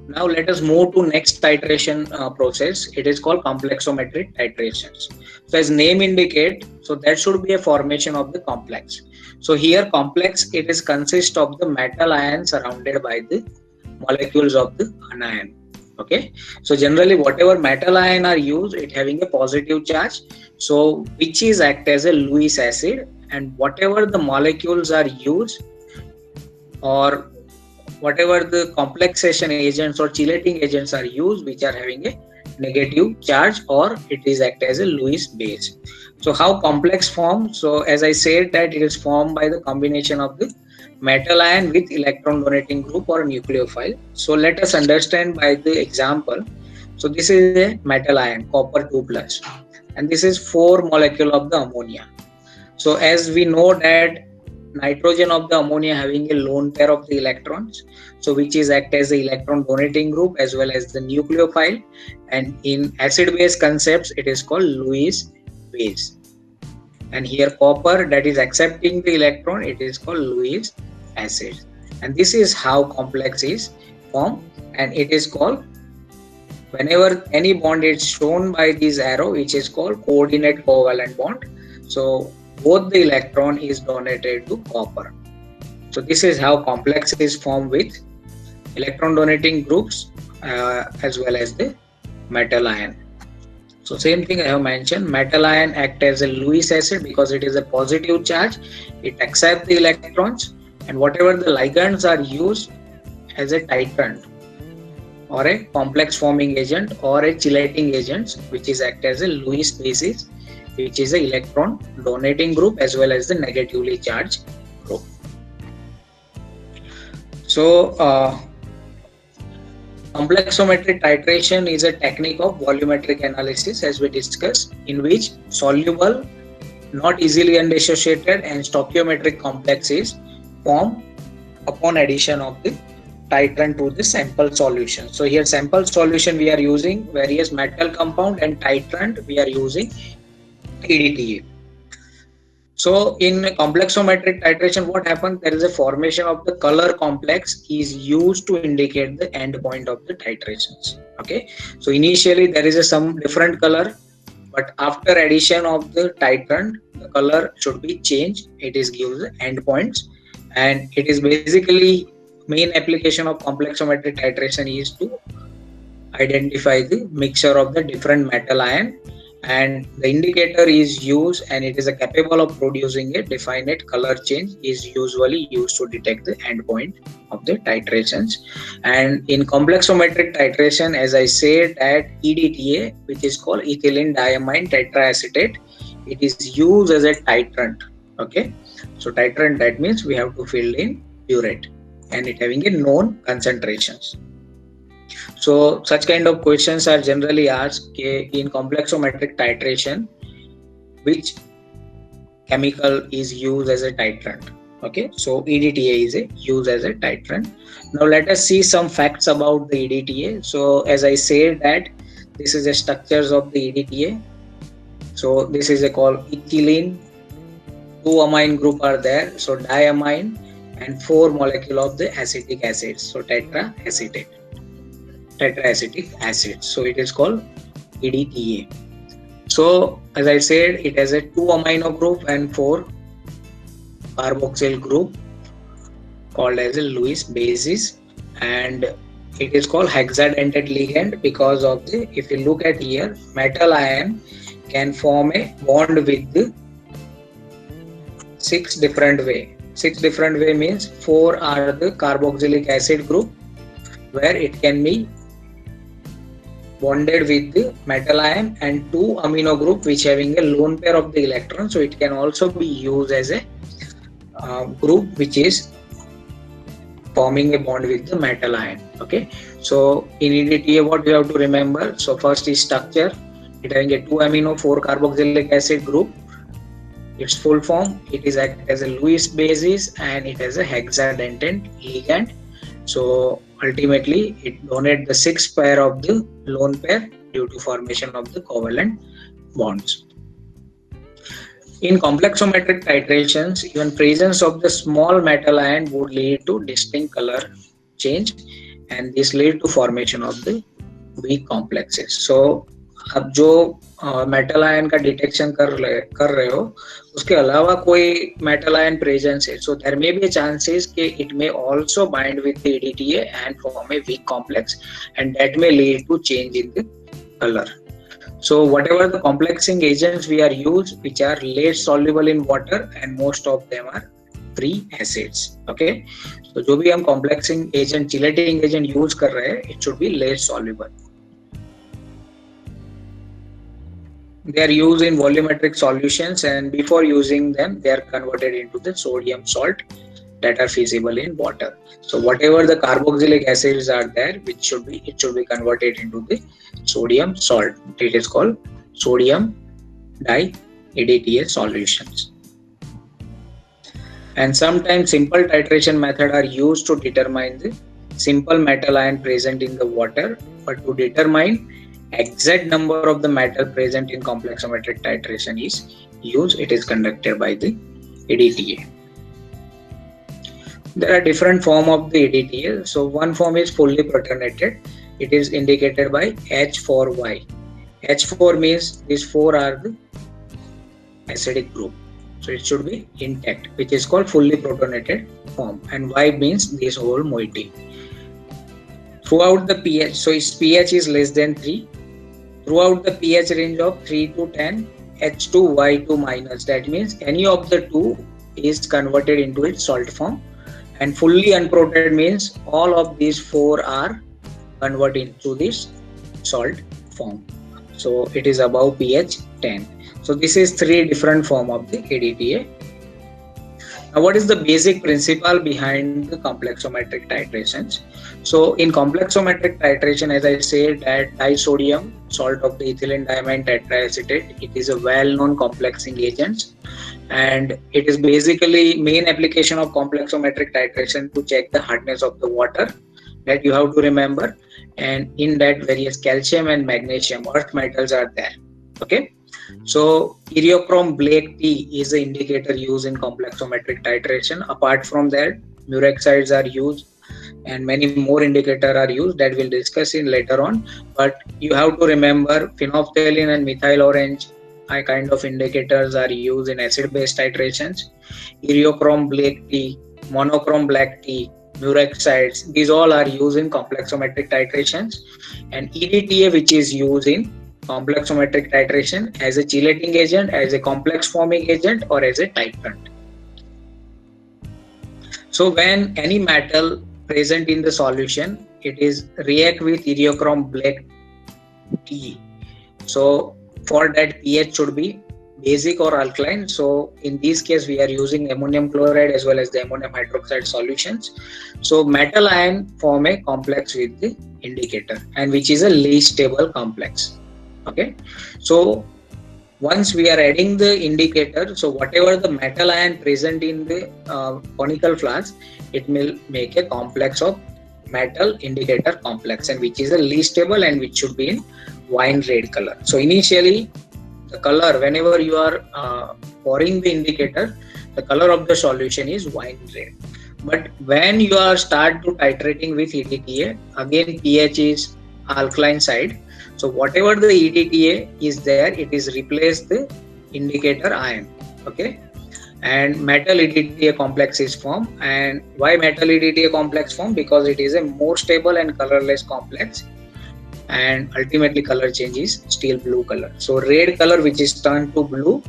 Now let us move to next titration process. It is called complexometric titrations. So as name indicate, so that should be a formation of the complex. So here complex, it is consist of the metal ion surrounded by the molecules of the anion. Okay, so generally whatever metal ion are used, it having a positive charge, so which is act as a Lewis acid, and whatever the molecules are used, or whatever the complexation agents or chelating agents are used, which are having a negative charge, or it is act as a Lewis base. So how complex form? So as I said that it is formed by the combination of the metal ion with electron donating group or nucleophile. So let us understand by the example. So this is a metal ion copper 2 plus, and this is 4 molecule of the ammonia. So as we know that nitrogen of the ammonia having a lone pair of the electrons, so which is act as the electron donating group as well as the nucleophile, and in acid base concepts it is called Lewis base. And here copper that is accepting the electron, it is called Lewis acid. And this is how complex is formed, and it is called, whenever any bond is shown by this arrow, which is called coordinate covalent bond. So both the electron is donated to copper. So this is how complex is formed with electron donating groups as well as the metal ion. So same thing I have mentioned, metal ion act as a Lewis acid because it is a positive charge, it accepts the electrons, and whatever the ligands are used as a titrant or a complex forming agent or a chelating agent, which is act as a Lewis basis, which is a electron donating group as well as the negatively charged group. So complexometric titration is a technique of volumetric analysis, as we discussed, in which soluble, not easily undissociated, and stoichiometric complex is formed upon addition of the titrant to the sample solution. So here sample solution we are using various metal compound, and titrant we are using EDTA. So in complexometric titration, what happens? There is a formation of the color complex is used to indicate the end point of the titrations. Okay, so initially there is some different color, but after addition of the titrant, the color should be changed. It is gives the end points, and it is basically main application of complexometric titration is to identify the mixture of the different metal ion, and the indicator is used, and it is capable of producing a definite color change, is usually used to detect the endpoint of the titrations. And in complexometric titration, as I said, that EDTA, which is called ethylene diamine tetraacetate, it is used as a titrant. Okay, so titrant, that means we have to fill in burette, and it having a known concentrations. So such kind of questions are generally asked in complexometric titration, which chemical is used as a titrant. Okay, so EDTA is used as a titrant. Now let us see some facts about the EDTA. So as I said that this is the structures of the EDTA. So this is called ethylene, 2 amine group are there, so diamine, and 4 molecule of the acetic acid, so tetraacetic acid. So it is called EDTA. So as I said, it has a 2 amino group and 4 carboxyl group called as a Lewis basis, and it is called hexadentate ligand because of the, if you look at here, metal ion can form a bond with the 6 different way. 6 different way means 4 are the carboxylic acid group where it can be bonded with the metal ion, and 2 amino group which having a lone pair of the electron, so it can also be used as a group which is forming a bond with the metal ion. Okay, so in EDTA what we have to remember, so first is structure, it having a 2 amino 4 carboxylic acid group. Its full form, it is act as a Lewis basis, and it has a hexadentate ligand. So ultimately it donates the 6th pair of the lone pair due to formation of the covalent bonds. In complexometric titrations, even presence of the small metal ion would lead to distinct color change, and this lead to formation of the weak complexes. So अब जो metal ion का detection कर रहे हो उसके अलावा कोई metal ion presence है, so there may be chances कि it may also bind with the EDTA and form a weak complex and that may lead to change in the color. So whatever the complexing agents we are used, which are less soluble in water and most of them are free acids. Okay, so जो भी हम complexing agent, chelating agent use कर रहे हैं, it should be less soluble. They are used in volumetric solutions, and before using them, they are converted into the sodium salt that are feasible in water. So whatever the carboxylic acids are there, it should be converted into the sodium salt. It is called sodium di-EDTA solutions. And sometimes simple titration method are used to determine the simple metal ion present in the water, but to determine exact number of the metal present in complexometric titration is used. It is conducted by the EDTA. There are different form of the EDTA. So one form is fully protonated. It is indicated by H4Y. H4 means these four are the acidic group. So it should be intact, which is called fully protonated form. And Y means this whole moiety. Throughout the pH, so its pH is less than 3. Throughout the pH range of 3 to 10, H2, Y2 minus. That means any of the two is converted into its salt form. And fully unprotoned means all of these four are converted into this salt form. So it is above pH 10. So this is three different form of the EDTA. Now what is the basic principle behind the complexometric titrations? So in complexometric titration, as I said, that disodium salt of the ethylene diamine tetraacetate, it is a well-known complexing agent, and it is basically main application of complexometric titration to check the hardness of the water, that you have to remember. And in that, various calcium and magnesium earth metals are there. Okay, so iriochrome black tea is the indicator used in complexometric titration. Apart from that, murexides are used and many more indicators are used that we'll discuss in later on. But you have to remember phenolphthalein and methyl orange kind of indicators are used in acid-base titrations. Iriochrome black tea, monochrome black tea, murexides, these all are used in complexometric titrations. And EDTA, which is used in complexometric titration as a chelating agent, as a complex forming agent, or as a titrant. So when any metal present in the solution, it is react with iriochrome black tea. So for that, pH should be basic or alkaline. So in this case, we are using ammonium chloride as well as the ammonium hydroxide solutions. So metal ion form a complex with the indicator, and which is a least stable complex. Okay, so once we are adding the indicator, so whatever the metal ion present in the conical flask, it will make a complex of metal indicator complex, and which is a least stable and which should be in wine red color. So initially the color, whenever you are pouring the indicator, the color of the solution is wine red. But when you are start to titrating with EDTA, again pH is alkaline side. So whatever the EDTA is there, it is replaced the indicator ion. Okay, and metal EDTA complex is formed. And why metal EDTA complex formed? Because it is a more stable and colorless complex, and ultimately color change is still blue color. So red color which is turned to blue,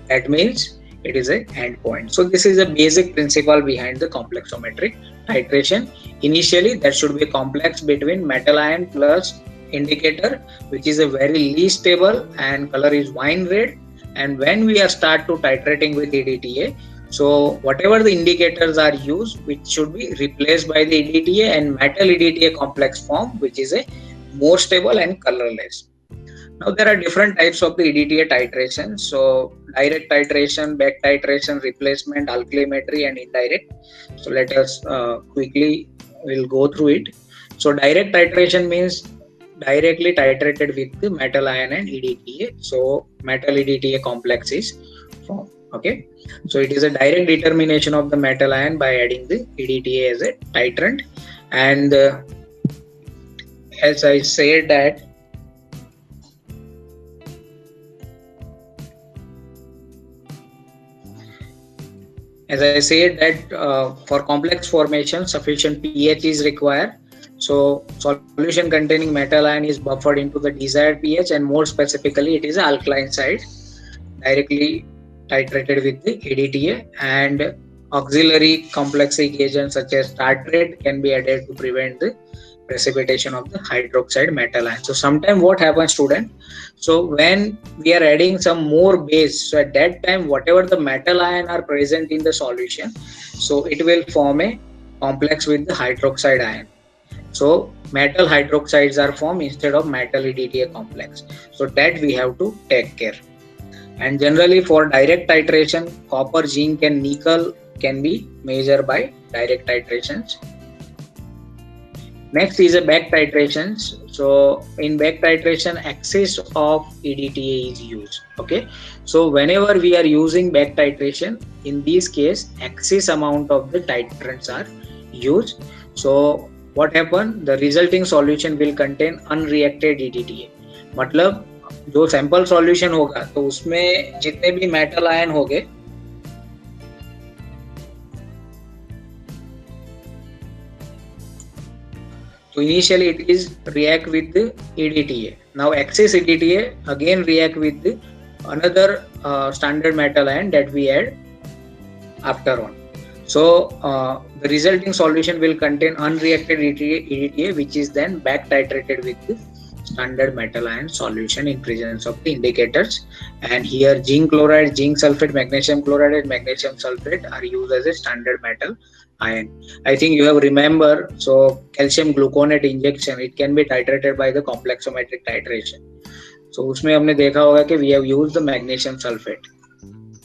that means it is a end point. So this is a basic principle behind the complexometric titration. Initially there should be a complex between metal ion plus indicator, which is a very least stable and color is wine red. And when we are start to titrating with EDTA, so whatever the indicators are used, which should be replaced by the EDTA and metal EDTA complex form, which is a more stable and colorless. Now there are different types of the EDTA titration. So direct titration, back titration, replacement, alkalimetry, and indirect. So let us quickly we'll go through it. So direct titration means directly titrated with the metal ion and EDTA. So metal EDTA complex is formed. Okay, so it is a direct determination of the metal ion by adding the EDTA as a titrant, and as I said that for complex formation, sufficient pH is required. So solution containing metal ion is buffered into the desired pH, and more specifically, it is an alkaline side, directly titrated with the ADTA, and auxiliary complex reagents such as tartrate can be added to prevent the precipitation of the hydroxide metal ion. So sometimes what happens, student, so when we are adding some more base, so at that time whatever the metal ion are present in the solution, so it will form a complex with the hydroxide ion. So metal hydroxides are formed instead of metal EDTA complex, so that we have to take care. And generally for direct titration, copper, zinc and nickel can be measured by direct titrations. Next is a back titrations. So in back titration, axis of EDTA is used. Okay. So whenever we are using back titration, in this case, axis amount of the titrants are used. So what happen? The resulting solution will contain unreacted EDTA. मतलब जो sample solution होगा तो उसमें जितने भी metal ion होंगे so initially it is react with the EDTA. Now excess EDTA again react with the another standard metal ion that we add after on. So the resulting solution will contain unreacted EDTA, which is then back titrated with the standard metal ion solution in presence of the indicators. And here zinc chloride, zinc sulfate, magnesium chloride and magnesium sulfate are used as a standard metal ion. I think you have remember, so calcium gluconate injection, it can be titrated by the complexometric titration. So उसमें हमने देखा होगा कि we have used the magnesium sulfate.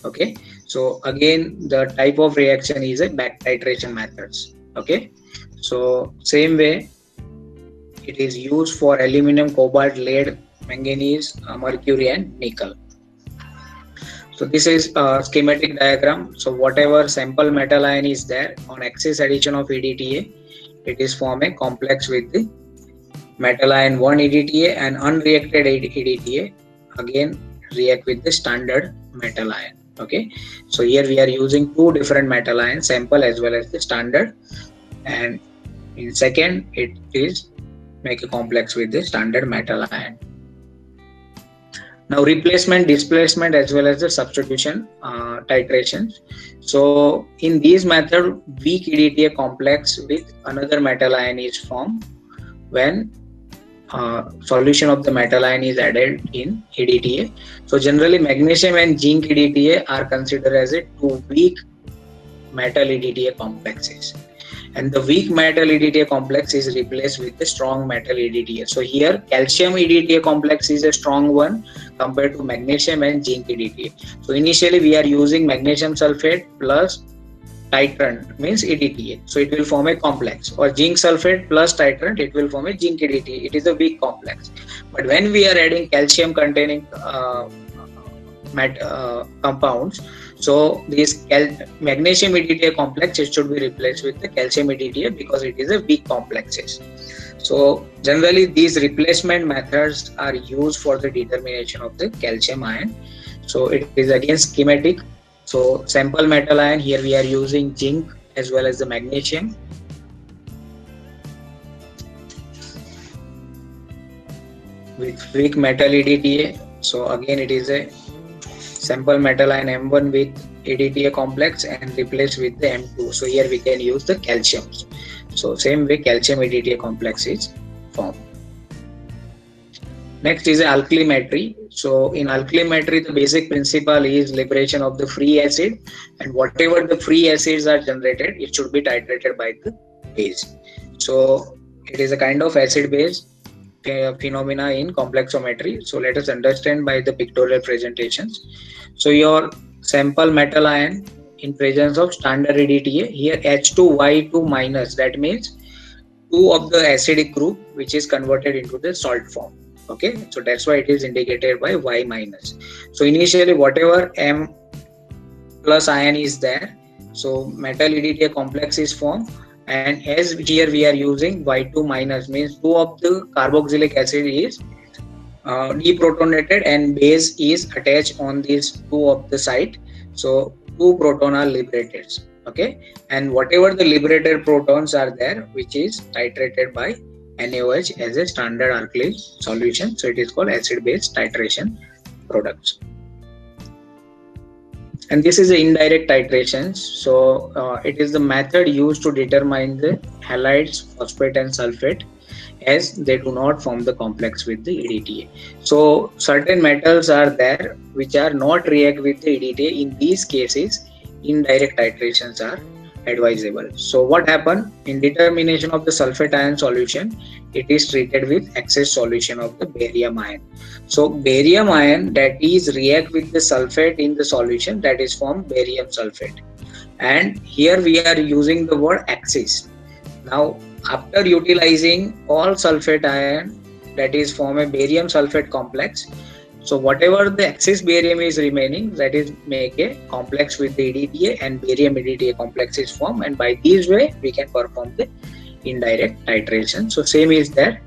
Okay, so again the type of reaction is a back titration methods. Okay, so same way it is used for aluminum, cobalt, lead, manganese, mercury and nickel. So this is a schematic diagram. So whatever sample metal ion is there, on excess addition of EDTA, it is form a complex with the metal ion 1 EDTA, and unreacted EDTA again react with the standard metal ion. Okay, so here we are using two different metal ion sample as well as the standard, and in second it is make a complex with the standard metal ion. Now replacement, displacement as well as the substitution titrations. So in this method, weak EDTA complex with another metal ion is formed when solution of the metal ion is added in EDTA. So generally magnesium and zinc EDTA are considered as a two weak metal EDTA complexes, and the weak metal EDTA complex is replaced with the strong metal EDTA. So here calcium EDTA complex is a strong one compared to magnesium and zinc EDTA. So initially we are using magnesium sulfate plus titrant, means EDTA, so it will form a complex, or zinc sulfate plus titrant, it will form a zinc EDTA. It is a weak complex. But when we are adding calcium containing compounds, so this magnesium EDTA complex, it should be replaced with the calcium EDTA because it is a weak complexes. So generally these replacement methods are used for the determination of the calcium ion. So it is again schematic. So sample metal ion, here we are using zinc as well as the magnesium. With weak metal EDTA, so again it is a sample metal ion M1 with EDTA complex and replaced with the M2. So here we can use the calcium. So same way calcium EDTA complex is formed. Next is alkalimetry. So in alkalimetry, the basic principle is liberation of the free acid, and whatever the free acids are generated, it should be titrated by the base. So it is a kind of acid base phenomena in complexometry. So let us understand by the pictorial presentations. So your sample metal ion in presence of standard EDTA, here H2Y2 minus, that means 2 of the acidic group which is converted into the salt form. Okay, so that's why it is indicated by Y minus. So initially whatever M plus ion is there, so metal EDTA complex is formed, and as here we are using Y2 minus, means 2 of the carboxylic acid is deprotonated and base is attached on these 2 of the site, so 2 proton are liberated. Okay, and whatever the liberated protons are there, which is titrated by NaOH as a standard alkali solution, so it is called acid base titration products. And this is the indirect titrations. So it is the method used to determine the halides, phosphate and sulfate, as they do not form the complex with the EDTA. So certain metals are there which are not react with the EDTA. In these cases, indirect titrations are advisable. So what happened in determination of the sulfate ion solution, it is treated with excess solution of the barium ion. So barium ion that is react with the sulfate in the solution, that is formed barium sulfate, and here we are using the word excess. Now after utilizing all sulfate ion, that is form a barium sulfate complex, so whatever the excess barium is remaining, that is make a complex with the EDTA, and barium EDTA complex is formed, and by this way we can perform the indirect titration. So same is there.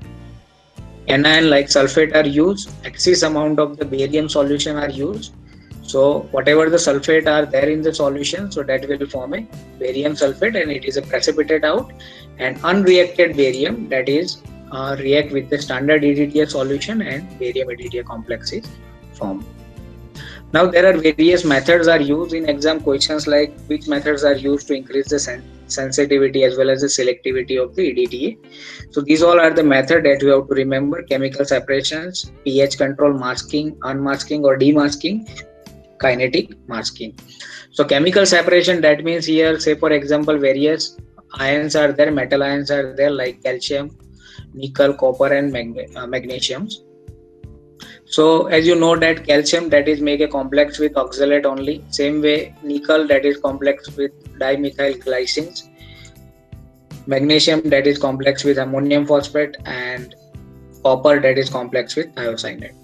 Anion like sulfate are used, excess amount of the barium solution are used. So whatever the sulfate are there in the solution, so that will form a barium sulfate and it is a precipitate out, and unreacted barium, that is react with the standard EDTA solution and barium EDTA complex is formed. Now there are various methods are used in exam questions, like which methods are used to increase the sensitivity as well as the selectivity of the EDTA. So these all are the method that we have to remember: chemical separations, pH control, masking, unmasking or demasking, kinetic masking. So chemical separation, that means here, say for example, various ions are there, metal ions are there like calcium, nickel, copper and magnesium. So as you know that calcium, that is make a complex with oxalate only. Same way nickel, that is complex with dimethyl glycines. Magnesium, that is complex with ammonium phosphate, and copper, that is complex with thiocyanate.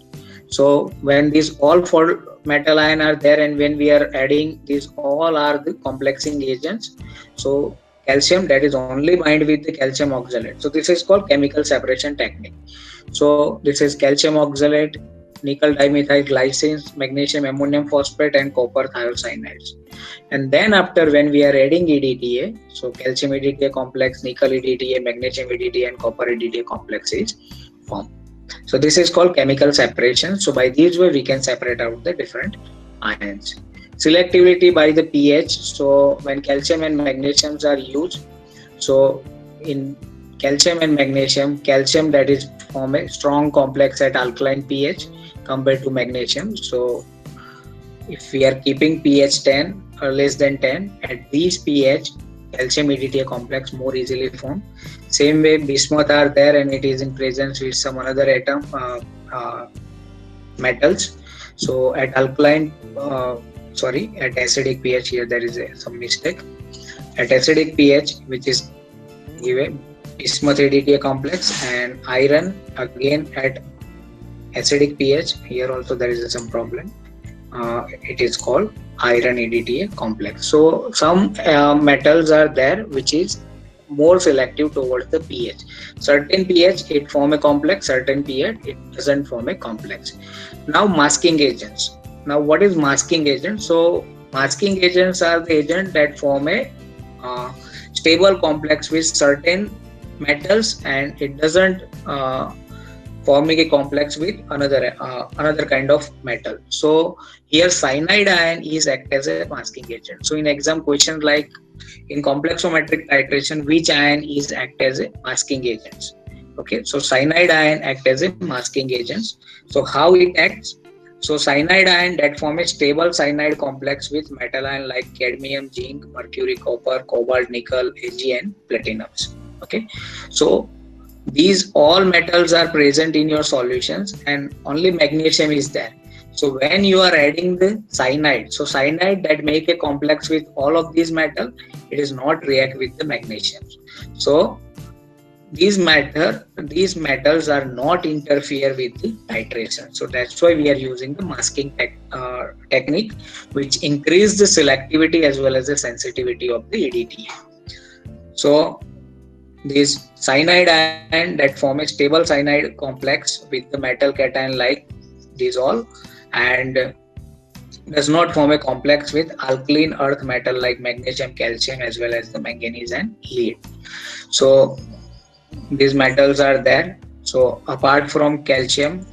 So when these all four metal ion are there and when we are adding, these all are the complexing agents. So calcium, that is only bind with the calcium oxalate. So this is called chemical separation technique. So this is calcium oxalate, nickel dimethyl glycines, magnesium ammonium phosphate and copper thiocyanates. And then after when we are adding EDTA, so calcium EDTA complex, nickel EDTA, magnesium EDTA and copper EDTA complex is formed. So this is called chemical separation. So by this way we can separate out the different ions. Selectivity by the pH. So when calcium and magnesium are used, so in calcium and magnesium, calcium, that is form a strong complex at alkaline pH compared to magnesium. So if we are keeping pH 10 or less than 10, at these pH, calcium EDTA complex more easily formed. Same way bismuth are there and it is in presence with some another atom metals. So at alkaline at acidic pH, here there is some mistake. At acidic pH, which is given bismuth EDTA complex, and iron again at acidic pH, here also there is some problem. It is called iron EDTA complex. So some metals are there which is more selective towards the pH. Certain pH it form a complex, certain pH it doesn't form a complex. Now masking agents. Now what is masking agent? So masking agents are the agent that form a stable complex with certain metals and it doesn't forming a complex with another kind of metal. So here cyanide ion is act as a masking agent. So in exam questions like in complexometric titration, which ion is act as a masking agents? Okay, so cyanide ion act as a masking agents. So how it acts? So cyanide ion that form a stable cyanide complex with metal ion like cadmium, zinc, mercury, copper, cobalt, nickel, Ag and platinums. Okay, so these all metals are present in your solutions and only magnesium is there. So when you are adding the cyanide, so cyanide that make a complex with all of these metal, it is not react with the magnesium. So these metals are not interfere with the titration. So that's why we are using the masking technique, which increase the selectivity as well as the sensitivity of the EDTA. So this cyanide ion that form a stable cyanide complex with the metal cation like dissolve, and does not form a complex with alkaline earth metal like magnesium, calcium, as well as the manganese and lead. So these metals are there. So apart from calcium,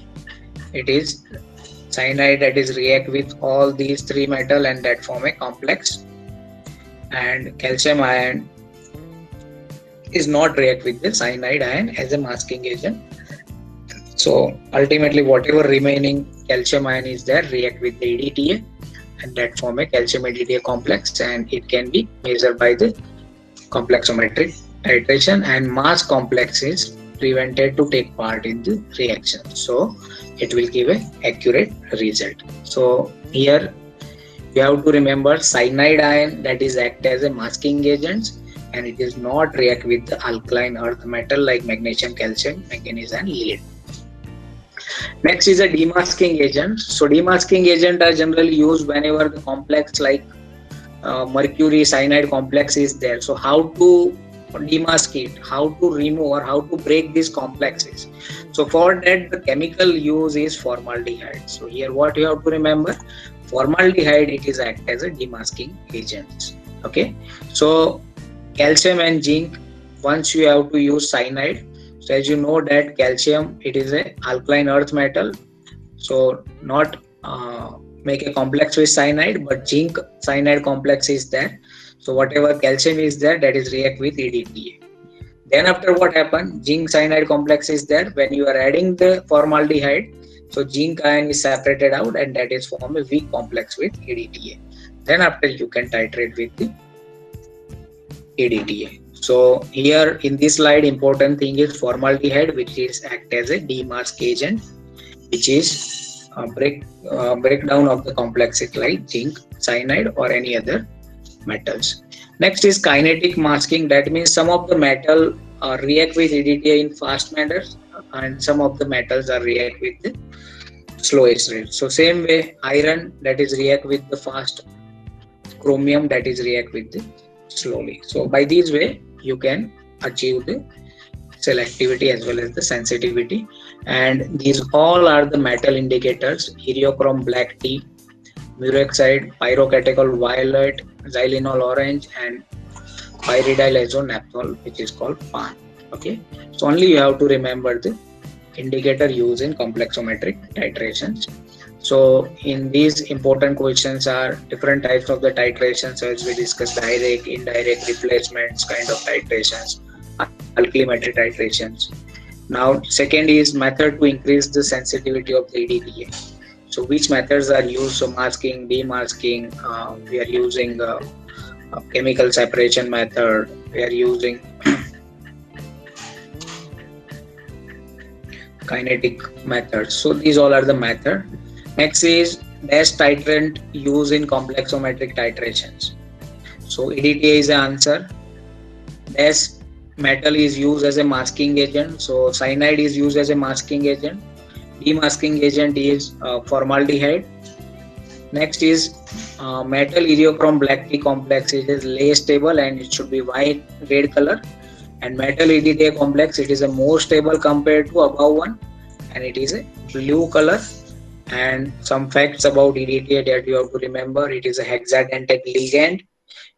it is cyanide that is react with all these three metal and that form a complex, and calcium ion is not react with the cyanide ion as a masking agent. So ultimately whatever remaining calcium ion is there react with the EDTA and that form a calcium EDTA complex, and it can be measured by the complexometric titration, and mass complex is prevented to take part in the reaction, so it will give a accurate result. So here you have to remember cyanide ion that is act as a masking agent, and it is not react with the alkaline earth metal like magnesium, calcium, manganese and lead. Next is a demasking agent. So demasking agent are generally used whenever the complex like mercury cyanide complex is there. So how to demask it, how to remove or how to break these complexes? So for that the chemical use is formaldehyde. So here what you have to remember, formaldehyde it is act as a demasking agent. Okay, so calcium and zinc, once you have to use cyanide. So as you know that calcium it is a alkaline earth metal, so not make a complex with cyanide, but zinc cyanide complex is there. So whatever calcium is there, that is react with EDTA. Then after what happen, zinc cyanide complex is there. When you are adding the formaldehyde, so zinc ion is separated out and that is form a weak complex with EDTA. Then after you can titrate with the EDTA. So here in this slide, important thing is formaldehyde, which is act as a demask agent, which is breakdown of the complexity like zinc, cyanide or any other metals. Next is kinetic masking. That means some of the metal react with EDTA in fast manner and some of the metals are react with the slowest rate. So same way iron that is react with the fast, chromium that is react with the slowly. So by this way you can achieve the selectivity as well as the sensitivity, and these all are the metal indicators: heliochrome black tea, mureoxide, pyrocatechol violet, xylenol orange, and pyridyl azonaphthol, which is called PAN. Okay, so only you have to remember the indicator used in complexometric titrations. So in these important questions are different types of the titrations as we discussed: direct, indirect, replacements kind of titrations, alkalimetric titrations. Now second is method to increase the sensitivity of the EDTA. So which methods are used? So masking, demasking, we are using chemical separation method, we are using kinetic methods. So these all are the method. Next is best titrant used in complexometric titrations. So EDTA is the answer. Best metal is used as a masking agent. So cyanide is used as a masking agent. Demasking agent is formaldehyde. Next is metal heliochrome black tea complex. It is less stable and it should be white red color. And metal EDTA complex, it is a more stable compared to above one, and it is a blue color. And some facts about EDTA that you have to remember: it is a hexadentate ligand.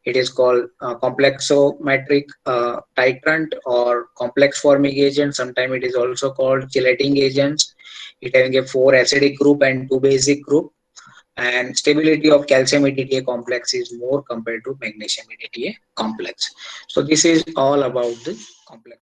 It is called complexometric titrant or complex forming agent. Sometimes it is also called chelating agents. It having a 4 acidic group and 2 basic group, and stability of calcium EDTA complex is more compared to magnesium EDTA complex. So this is all about the complex.